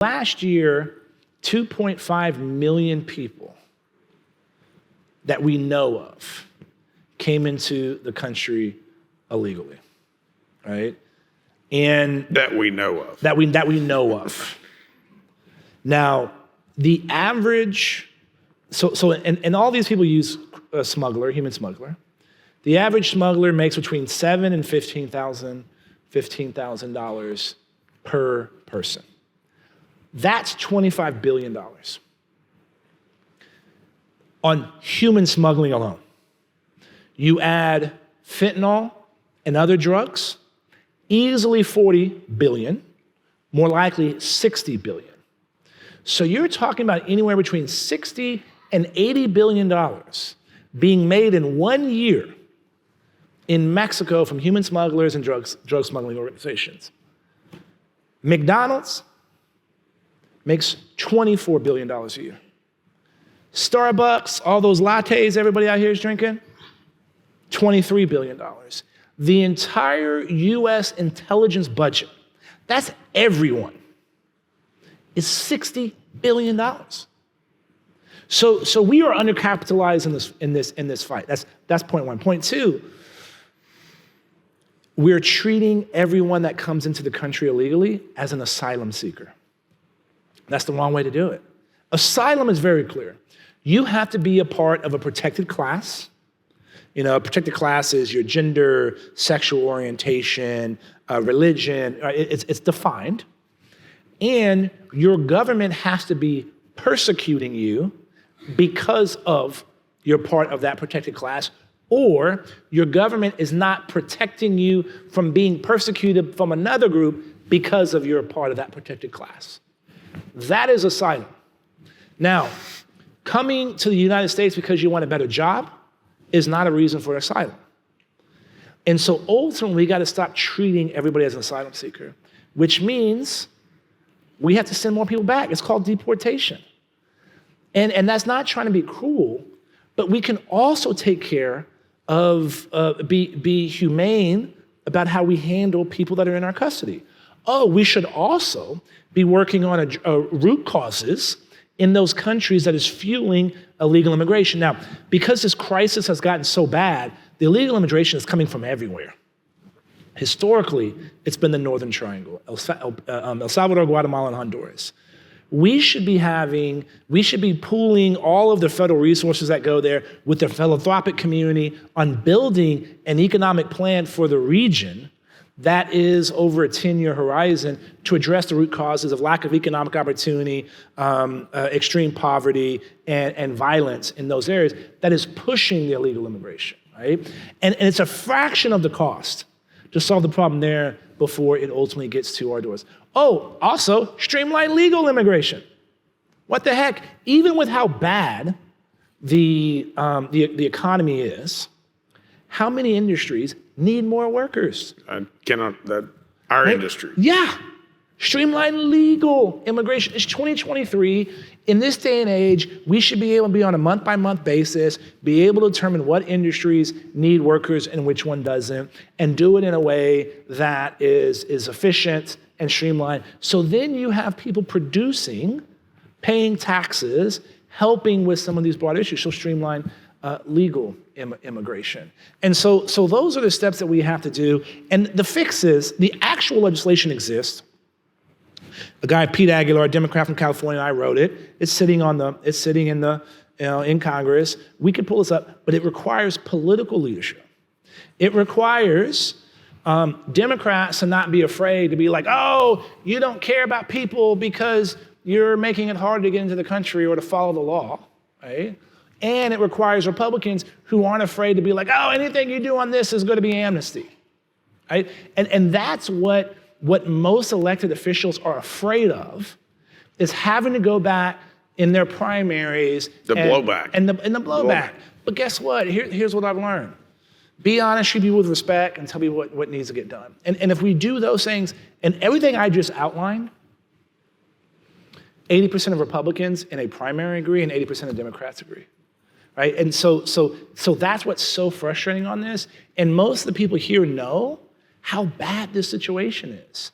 Last year, 2.5 million people that we know of came into the country illegally, right? And that we know of. That we know of. Now, the average, and all these people use a smuggler, human smuggler. The average smuggler makes between $7,000 and $15,000 per person. That's $25 billion on human smuggling alone. You add fentanyl and other drugs, easily 40 billion, more likely 60 billion. So you're talking about anywhere between 60 and 80 billion dollars being made in 1 year in Mexico from human smugglers and drug smuggling organizations. McDonald's makes $24 billion a year. Starbucks, all those lattes everybody out here is drinking, $23 billion. The entire US intelligence budget, that's everyone, is $60 billion. So we are undercapitalized in this fight. That's point one. Point two, we're treating everyone that comes into the country illegally as an asylum seeker. That's the wrong way to do it. Asylum is very clear. You have to be a part of a protected class. You know, a protected class is your gender, sexual orientation, religion. It's defined. And your government has to be persecuting you because of you're part of that protected class, or your government is not protecting you from being persecuted from another group because of you're a part of that protected class. That is asylum. Now, coming to the United States because you want a better job is not a reason for asylum. And so ultimately, we got to stop treating everybody as an asylum seeker, which means we have to send more people back. It's called deportation. And that's not trying to be cruel, but we can also take care of, be humane about how we handle people that are in our custody. Oh, we should also be working on root causes in those countries that is fueling illegal immigration. Now, because this crisis has gotten so bad, the illegal immigration is coming from everywhere. Historically, it's been the Northern Triangle, El Salvador, Guatemala, and Honduras. We should be pooling all of the federal resources that go there with the philanthropic community on building an economic plan for the region that is over a 10-year horizon to address the root causes of lack of economic opportunity, extreme poverty, and violence in those areas that is pushing the illegal immigration, right? And it's a fraction of the cost to solve the problem there before it ultimately gets to our doors. Oh, also, streamline legal immigration. What the heck? Even with how bad the economy is, how many industries need more workers? Our industry. Yeah. Streamline legal immigration. It's 2023. In this day and age, we should be able to be on a month-by-month basis, be able to determine what industries need workers and which one doesn't, and do it in a way that is efficient and streamlined. So then you have people producing, paying taxes, helping with some of these broad issues. So streamline legal immigration. And so those are the steps that we have to do. And the fix is, the actual legislation exists. A guy, Pete Aguilar, a Democrat from California, I wrote it. It's sitting in Congress. We could pull this up, but it requires political leadership. It requires Democrats to not be afraid to be like, oh, you don't care about people because you're making it hard to get into the country or to follow the law, right? And it requires Republicans who aren't afraid to be like, oh, anything you do on this is going to be amnesty, right? And that's what most elected officials are afraid of, is having to go back in their primaries. Blowback. And the blowback. But guess what? Here's what I've learned. Be honest, treat people with respect, and tell me what needs to get done. And if we do those things, and everything I just outlined, 80% of Republicans in a primary agree and 80% of Democrats agree. Right? And so that's what's so frustrating on this. And most of the people here know how bad this situation is.